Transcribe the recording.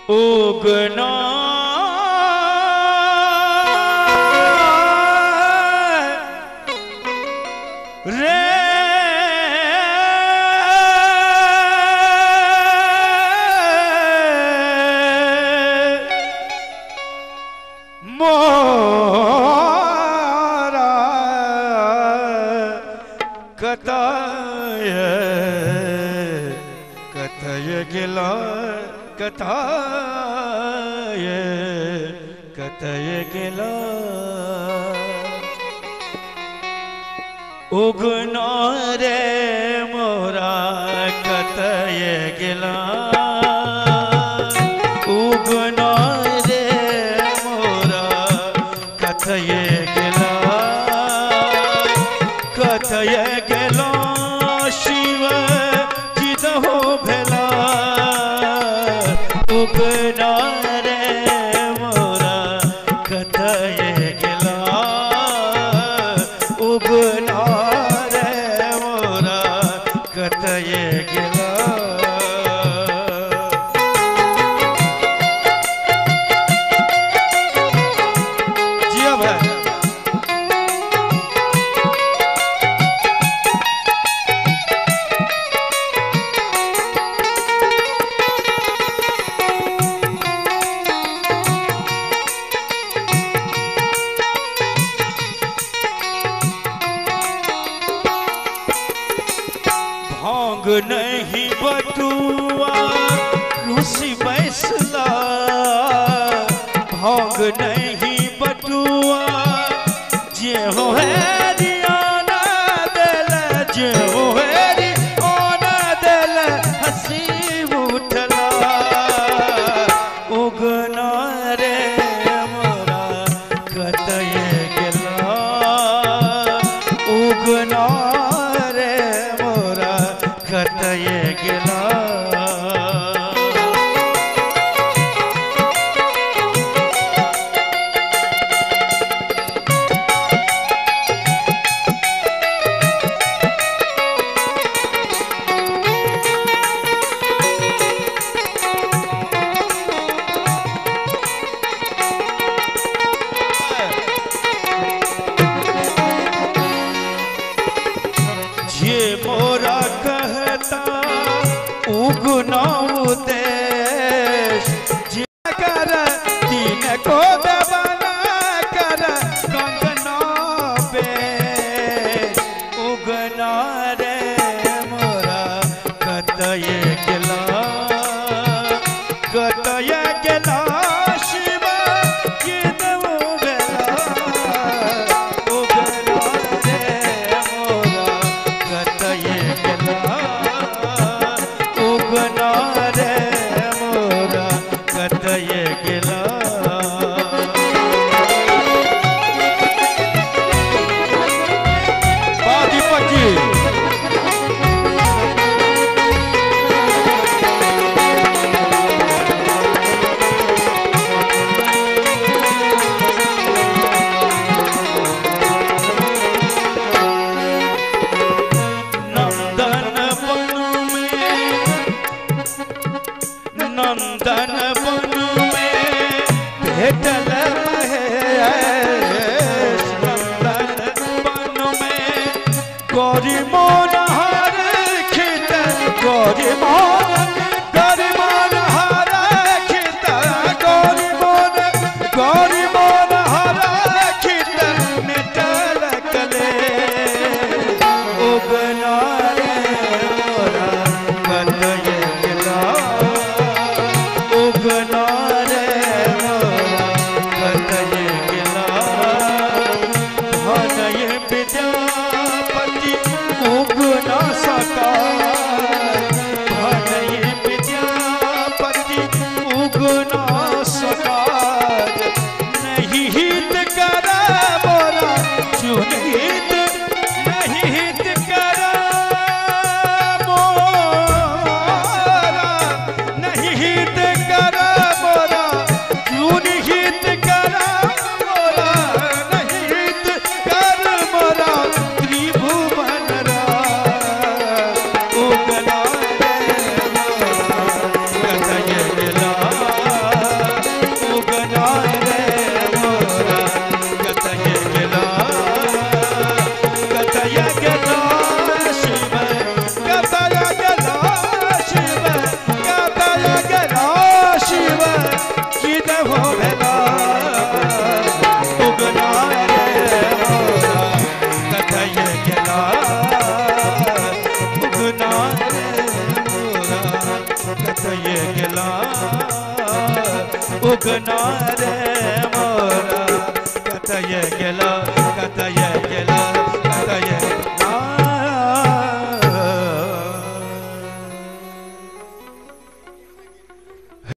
उगना रे मोरा कथय कथय गेला कथय कथय गेला उगना रे मोरा कथय गेला उगना रे मोरा कथय गेला कथय गेला शिव जिदहो भेला उगना रे मोरा कथय गेला उगना रे मोरा कथय गेला जिया भाई भांग नहीं बटुआ रूसी बैसला भांग नहीं बटुआ जे हो है रियाना दिल जे हो है रियाना दिल हंसी उठला उगना रे मोरा कथय गेला उगना रे मोरा कथय गेला जे मोरा कहता उगना उदेश जे कर दिन को दबाना कर कंगना पे उगना रे मोरा कथय गेला कथय गेला शिव जिदहो भेला उगना रे मोरा कथय गेला उगना रे मोरा कथय गेला बाजी पची नंदन बन में भेटल महेश नंदन बन में गौरी मोन हर खित गौरी मोन हर खित गौरी मोन हर खित मिटल कले उगना रे मोरा कथय गेला न